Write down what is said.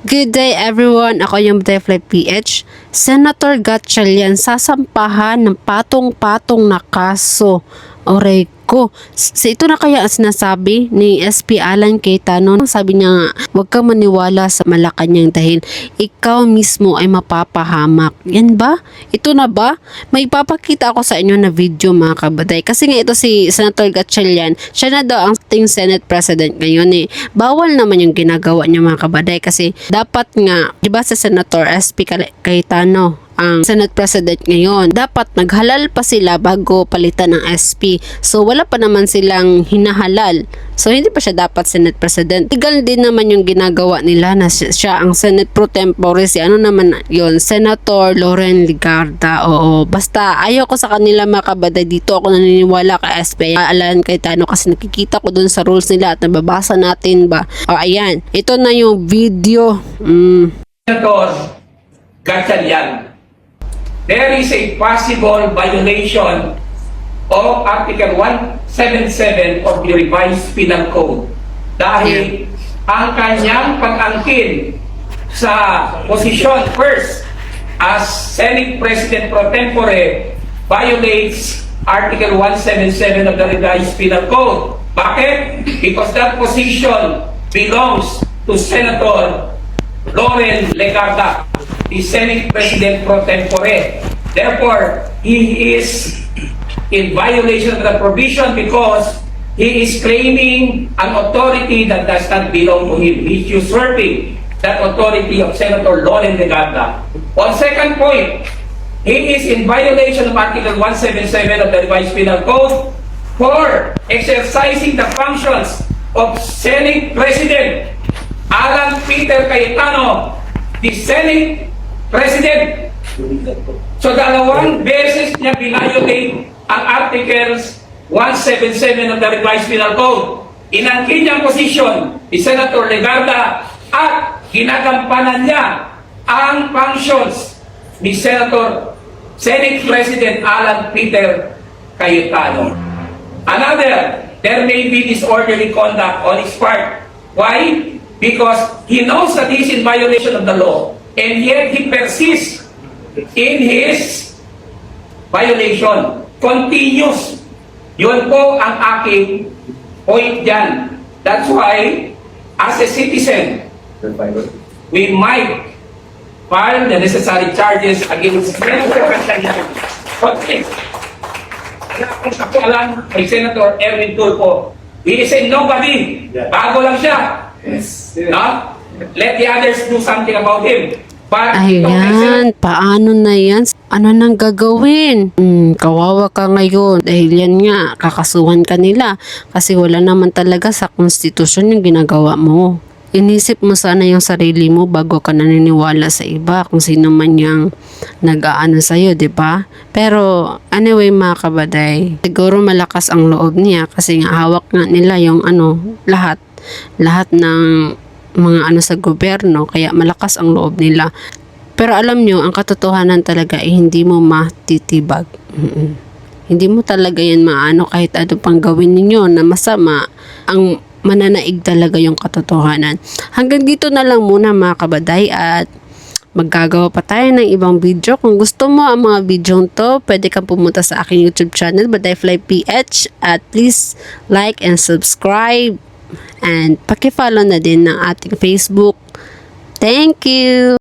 Good day everyone, ako yung Butterfly PH. Senator Gatchalian sasampahan ng patong-patong na kaso. Oray ko. Ito na kaya ang sinasabi ni SP Alan Cayetano. Sabi niya nga, huwag kang maniwala sa Malacanang dahil ikaw mismo ay mapapahamak. Yan ba? Ito na ba? May ipapakita ako sa inyo na video mga kabaday. Kasi nga ito si Senator Gatchalian, siya na daw ang ating Senate President ngayon eh. Bawal naman yung ginagawa niya mga kabaday kasi dapat nga, di ba sa Senator SP Cayetano ang Senate President ngayon, dapat naghalal pa sila bago palitan ng SP. So wala pa naman silang hinahalal. So hindi pa siya dapat Senate President. Legal din naman yung ginagawa nila na siya ang Senate Pro Tempore. Si ano naman yon, Senator Loren Legarda. Oo, basta ayaw ko sa kanila mga kabaday. Dito ako naniniwala kay SP Alan Cayetano kasi nakikita ko dun sa rules nila at nababasa natin ba. O ayan, ito na yung video. Senator Gatchalian, there is a possible violation of Article 177 of the Revised Penal Code dahil ang kanyang pag-angkin sa posisyon first as Senate President Pro Tempore violates Article 177 of the Revised Penal Code. Bakit? Because that position belongs to Senator Loren Legarda, the Senate President Pro Tempore. Therefore, he is in violation of the provision because he is claiming an authority that does not belong to him. He is usurping that authority of Senator Loren Legarda. On second point, he is in violation of Article 177 of the Revised Penal Code for exercising the functions of Senate President Alan Peter Cayetano, the Senate President. So dalawang beses niya violate ang Articles 177 of the Revised Penal Code. Inangkin niyang posisyon ni Senator Legarda at ginagampanan niya ang functions ni Senate President Alan Peter Cayetano. Another, there may be disorderly conduct on his part. Why? Because he knows that he is in violation of the law and yet he persists in his violation. Continuous. Yun po ang aking point dyan. That's why, as a citizen, we might file the necessary charges against Senator Gatchalian. Okay. Alam kay Senator Erwin Tulfo, he is a nobody. Bago lang siya. Yes. No? Let the others do something about him. But Ayan, paano na yan? Ano nang gagawin? Kawawa ka ngayon. Dahil yan nga, kakasuhan ka nila. Kasi wala naman talaga sa konstitusyon yung ginagawa mo. Inisip mo sana yung sarili mo bago ka naniniwala sa iba kung sino man yung nag-aano sa'yo, di ba? Pero anyway mga kabaday, siguro malakas ang loob niya kasi nga hawak nga nila yung lahat ng mga sa gobyerno, kaya malakas ang loob nila. Pero alam nyo, ang katotohanan talaga ay hindi mo matitibag. Hindi mo talaga yan maano kahit ano pang gawin ninyo na masama. Ang mananaig talaga yung katotohanan. Hanggang dito na lang muna mga kabaday at maggagawa pa tayo ng ibang video. Kung gusto mo ang mga video to, pwede kang pumunta sa aking YouTube channel, Butterfly PH, at please like and subscribe and paki-follow na din ng ating Facebook. Thank you!